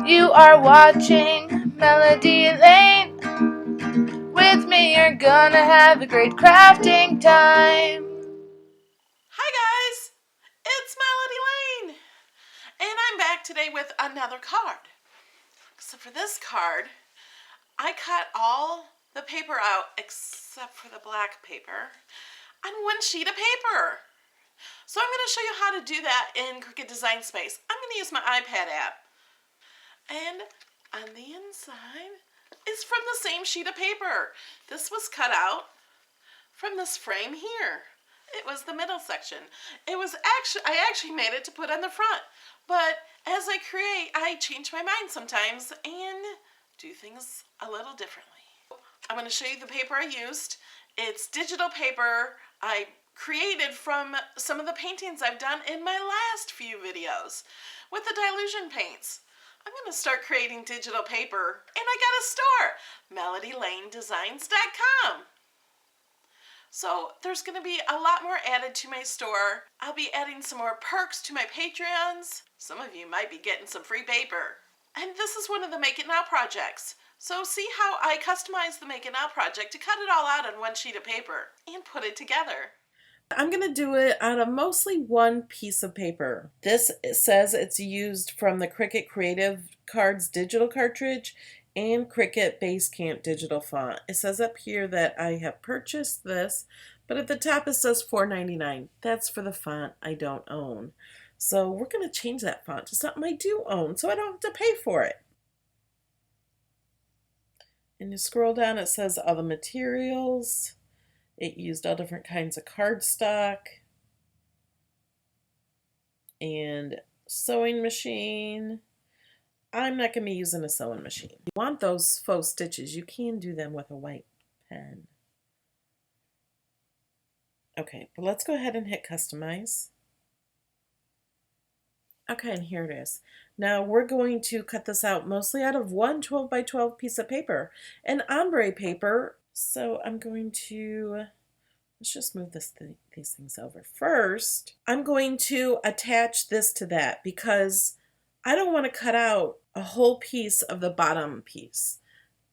You are watching Melody Lane. With me, you're gonna have a great crafting time. Hi guys, it's Melody Lane, and I'm back today with another card. So for this card, I cut all the paper out except for the black paper on one sheet of paper. So I'm going to show you how to do that in Cricut Design Space. I'm going to use my iPad app. And on the inside is from the same sheet of paper. This was cut out from this frame here. It was the middle section. I actually made it to put on the front. But as I create, I change my mind sometimes and do things a little differently. I'm going to show you the paper I used. It's digital paper I created from some of the paintings I've done in my last few videos with the dilution paints. I'm going to start creating digital paper, and I got a store, melodylanedesigns.com. So there's going to be a lot more added to my store. I'll be adding some more perks to my Patreons. Some of you might be getting some free paper. And this is one of the Make It Now projects. So see how I customized the Make It Now project to cut it all out on one sheet of paper and put it together. I'm going to do it out of mostly one piece of paper. This says it's used from the Cricut Creative Cards digital cartridge and Cricut Basecamp digital font. It says up here that I have purchased this, but at the top it says $4.99. That's for the font I don't own. So we're going to change that font to something I do own so I don't have to pay for it. And you scroll down, it says all the materials. It used all different kinds of cardstock and sewing machine. I'm not going to be using a sewing machine. If you want those faux stitches, you can do them with a white pen. Okay, but let's go ahead and hit customize. Okay, and here it is. Now we're going to cut this out mostly out of one 12 by 12 piece of paper, an ombre paper. So I'm going to, let's just move these things over. First, I'm going to attach this to that because I don't want to cut out a whole piece of the bottom piece.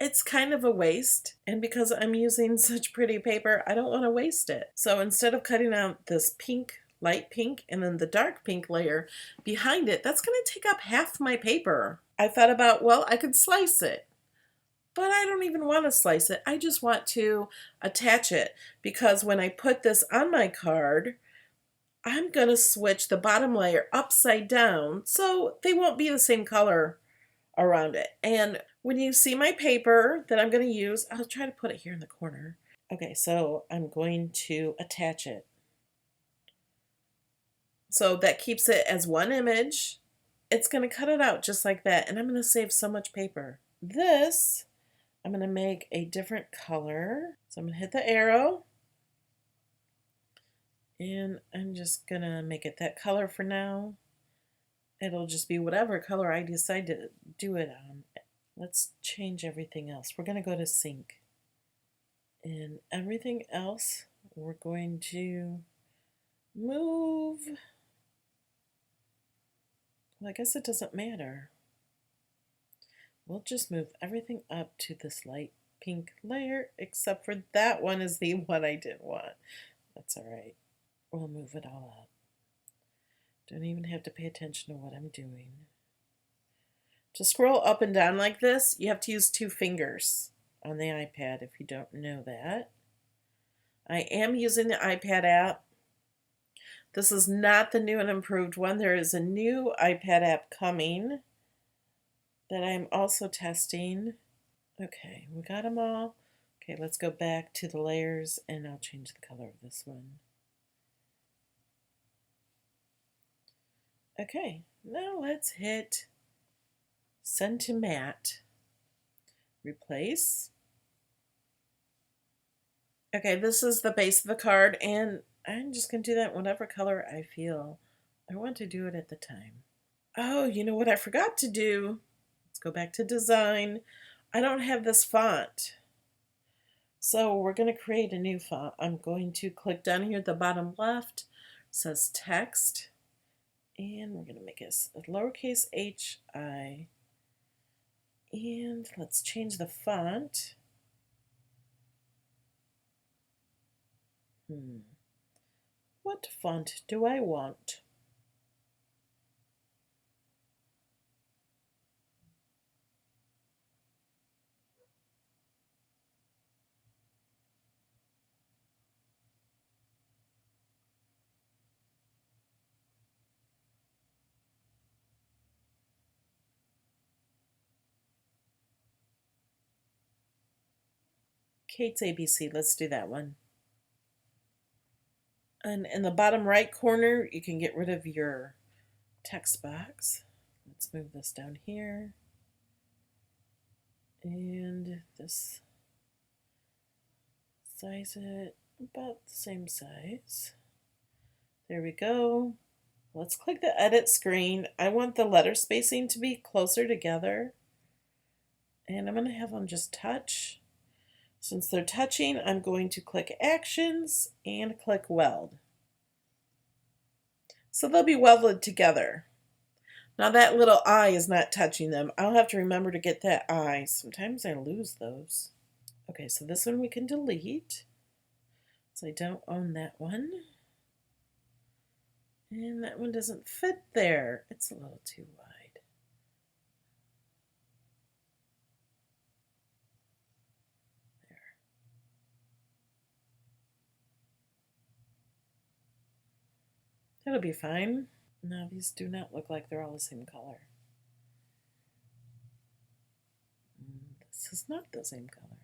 It's kind of a waste, and because I'm using such pretty paper, I don't want to waste it. So instead of cutting out this pink, light pink, and then the dark pink layer behind it, that's going to take up half my paper. I thought about, well, I could slice it. But I don't even want to slice it. I just want to attach it because when I put this on my card, I'm going to switch the bottom layer upside down so they won't be the same color around it. And when you see my paper that I'm going to use, I'll try to put it here in the corner. Okay, so I'm going to attach it. So that keeps it as one image. It's going to cut it out just like that, and I'm going to save so much paper. This, I'm going to make a different color. So I'm going to hit the arrow. And I'm just going to make it that color for now. It'll just be whatever color I decide to do it on. Let's change everything else. We're going to go to sync. And everything else, we're going to move. Well, I guess it doesn't matter. We'll just move everything up to this light pink layer, except for that one is the one I didn't want. That's all right. We'll move it all up. Don't even have to pay attention to what I'm doing. To scroll up and down like this, you have to use 2 fingers on the iPad if you don't know that. I am using the iPad app. This is not the new and improved one. There is a new iPad app coming that I'm also testing. Okay, we got them all. Okay, let's go back to the layers and I'll change the color of this one. Okay, now let's hit send to matte, replace. Okay, this is the base of the card, and I'm just going to do that whatever color I feel I want to do it at the time. Oh, you know what I forgot to do? Let's go back to design. I don't have this font. So we're going to create a new font. I'm going to click down here at the bottom left. It says text. And we're going to make it a lowercase hi. And let's change the font. What font do I want? Kate's ABC, let's do that one. And in the bottom right corner, you can get rid of your text box. Let's move this down here. And this, size it about the same size. There we go. Let's click the edit screen. I want the letter spacing to be closer together. And I'm going to have them just touch. Since they're touching, I'm going to click Actions and click Weld. So they'll be welded together. Now that little I is not touching them. I'll have to remember to get that I. Sometimes I lose those. Okay, so this one we can delete. So I don't own that one. And that one doesn't fit there. It's a little too wide. That'll be fine. No, these do not look like they're all the same color. This is not the same color.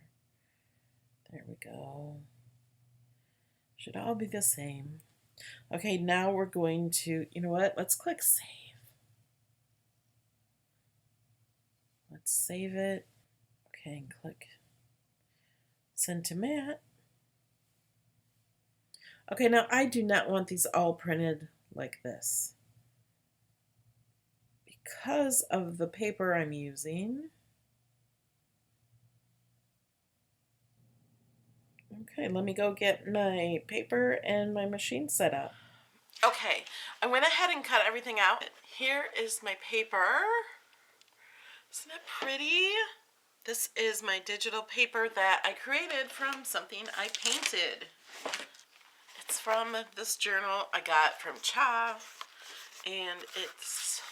There we go. Should all be the same. Okay, now we're going to, you know what? Let's click Save. Let's save it. Okay, and click Send to Matt. Okay, now I do not want these all printed like this. Because of the paper I'm using. Okay, let me go get my paper and my machine set up. Okay, I went ahead and cut everything out. Here is my paper. Isn't it pretty? This is my digital paper that I created from something I painted. It's from this journal I got from Cha, and it's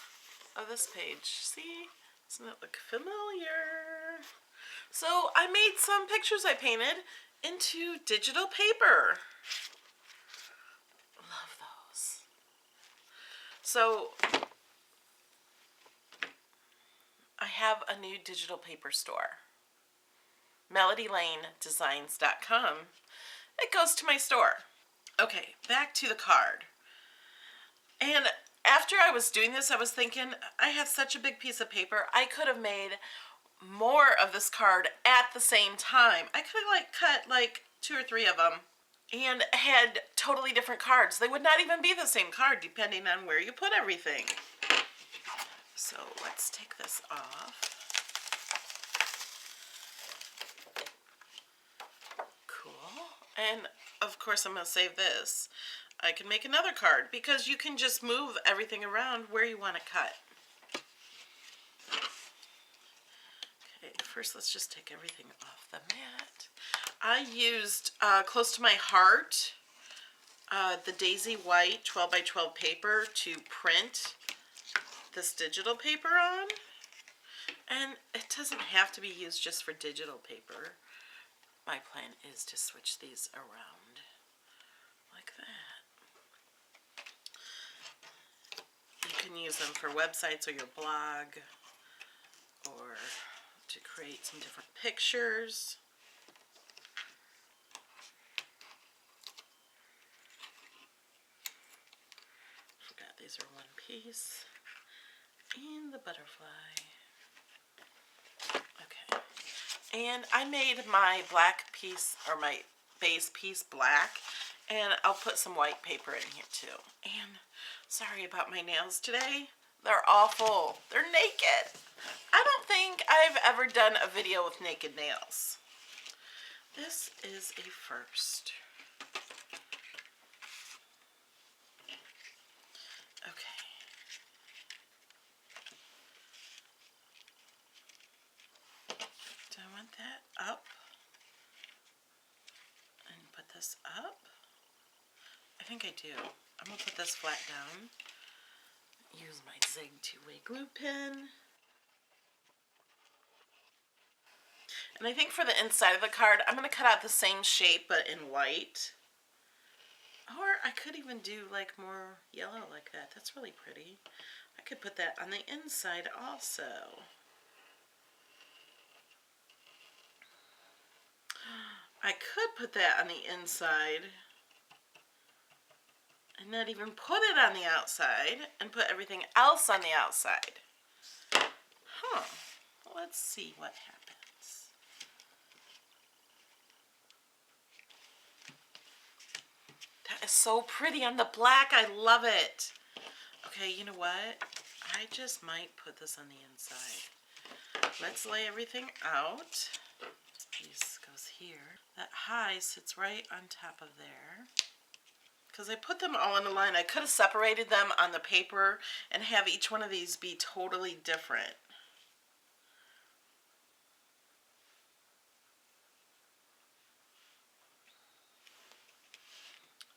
this page. See? Doesn't it look familiar? So I made some pictures I painted into digital paper. Love those. So I have a new digital paper store. MelodyLaneDesigns.com. It goes to my store. Okay, back to the card. And after I was doing this, I was thinking, I have such a big piece of paper, I could have made more of this card at the same time. I could have cut 2 or 3 of them and had totally different cards. They would not even be the same card depending on where you put everything. So let's take this off. Cool. And of course I'm going to save this. I can make another card because you can just move everything around where you want to cut. Okay, first let's just take everything off the mat. I used close to my heart the Daisy White 12 by 12 paper to print this digital paper on. And it doesn't have to be used just for digital paper. My plan is to switch these around like that. You can use them for websites or your blog, or to create some different pictures. Forgot these are one piece. And the butterfly. Okay. And I made my black piece, or my base piece black, and I'll put some white paper in here too. And sorry about my nails today. They're awful. They're naked. I don't think I've ever done a video with naked nails. This is a first. Okay. want that up and put this up. I think I do. I'm going to put this flat down. Use my Zig 2-way glue pen. And I think for the inside of the card, I'm going to cut out the same shape but in white. Or I could even do like more yellow like that. That's really pretty. I could put that on the inside also. I could put that on the inside and not even put it on the outside and put everything else on the outside. Huh. Let's see what happens. That is so pretty on the black. I love it. Okay, you know what? I just might put this on the inside. Let's lay everything out. This piece goes here. That high sits right on top of there. Because I put them all in a line. I could have separated them on the paper and have each one of these be totally different.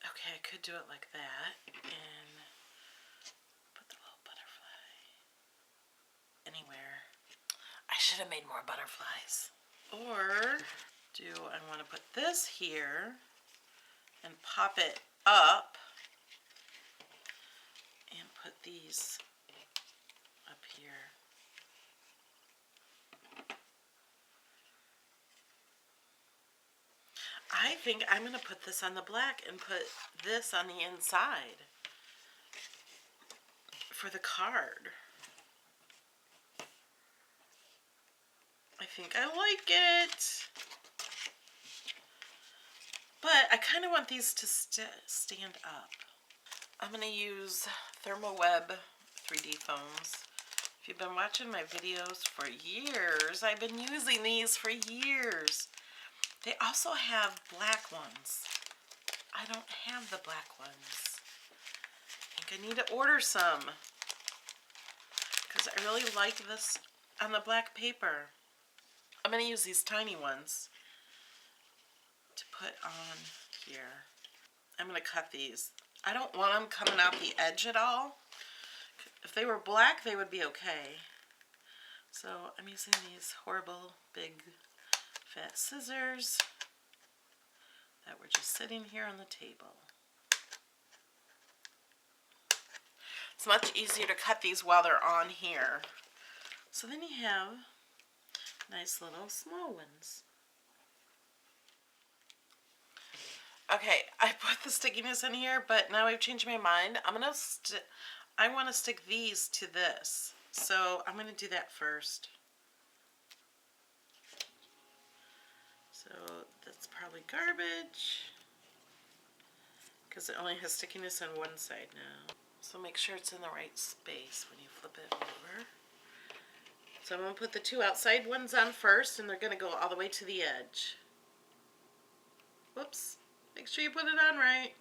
Okay, I could do it like that and put the little butterfly anywhere. I should have made more butterflies. Or do I want to put this here and pop it up and put these up here. I think I'm going to put this on the black and put this on the inside for the card. I think I like it. But I kind of want these to stand up. I'm going to use Thermal Web 3D foams. If you've been watching my videos for years, I've been using these for years. They also have black ones. I don't have the black ones. I think I need to order some because I really like this on the black paper. I'm going to use these tiny ones to put on here. I'm going to cut these. I don't want them coming out the edge at all. If they were black, they would be okay. So I'm using these horrible big fat scissors that were just sitting here on the table. It's much easier to cut these while they're on here. So then you have nice little small ones. Okay, I put the stickiness in here, but now I've changed my mind. I want to stick these to this. So I'm going to do that first. So that's probably garbage because it only has stickiness on one side now. So make sure it's in the right space when you flip it over. So I'm going to put the two outside ones on first, and they're going to go all the way to the edge. Whoops. Make sure you put it on right.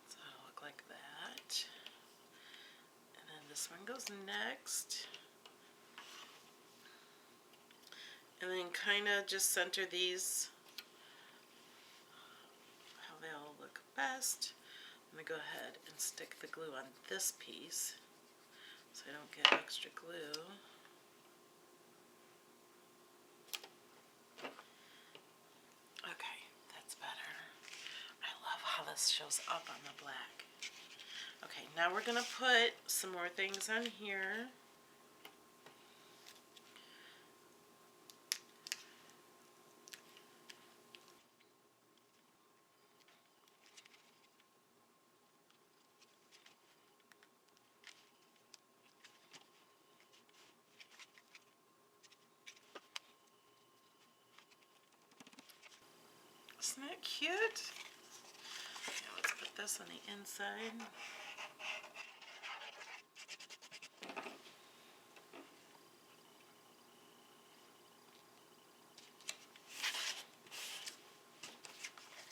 So it'll look like that. And then this one goes next. And then kind of just center these how they'll look best. I'm going to go ahead and stick the glue on this piece so I don't get extra glue. Okay, that's better. I love how this shows up on the black. Okay, now we're going to put some more things on here. Isn't that cute? Okay, let's put this on the inside.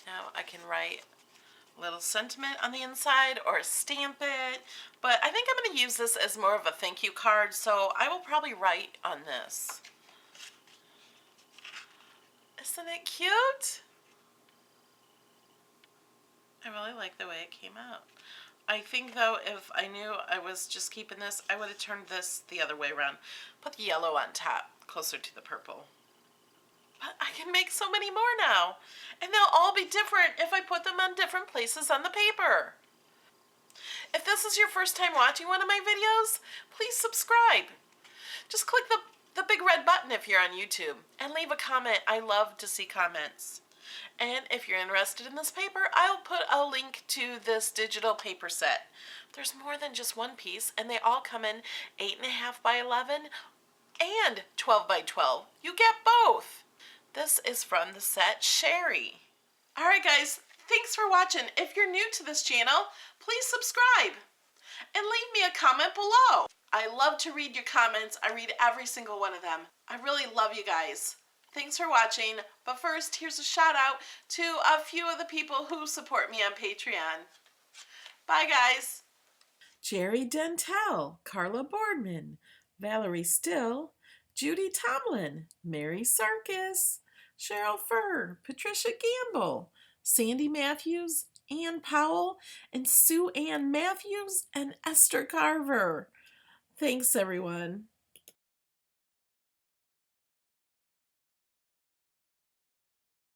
Now I can write little sentiment on the inside or stamp it. But I think I'm going to use this as more of a thank you card, so I will probably write on this. Isn't it cute? I really like the way it came out. I think though, if I knew I was just keeping this, I would have turned this the other way around. Put the yellow on top, closer to the purple. But I can make so many more now. And they'll all be different if I put them on different places on the paper. If this is your first time watching one of my videos, please subscribe. Just click the big red button if you're on YouTube and leave a comment. I love to see comments. And if you're interested in this paper, I'll put a link to this digital paper set. There's more than just one piece, and they all come in 8.5 by 11 and 12 by 12. You get both. This is from the set Sherry. Alright guys, thanks for watching. If you're new to this channel, please subscribe and leave me a comment below. I love to read your comments. I read every single one of them. I really love you guys. Thanks for watching, but first, here's a shout out to a few of the people who support me on Patreon. Bye, guys. Jerry Dentel, Carla Boardman, Valerie Still, Judy Tomlin, Mary Sarkis, Cheryl Furr, Patricia Gamble, Sandy Matthews, Ann Powell, and Sue Ann Matthews, and Esther Carver. Thanks, everyone.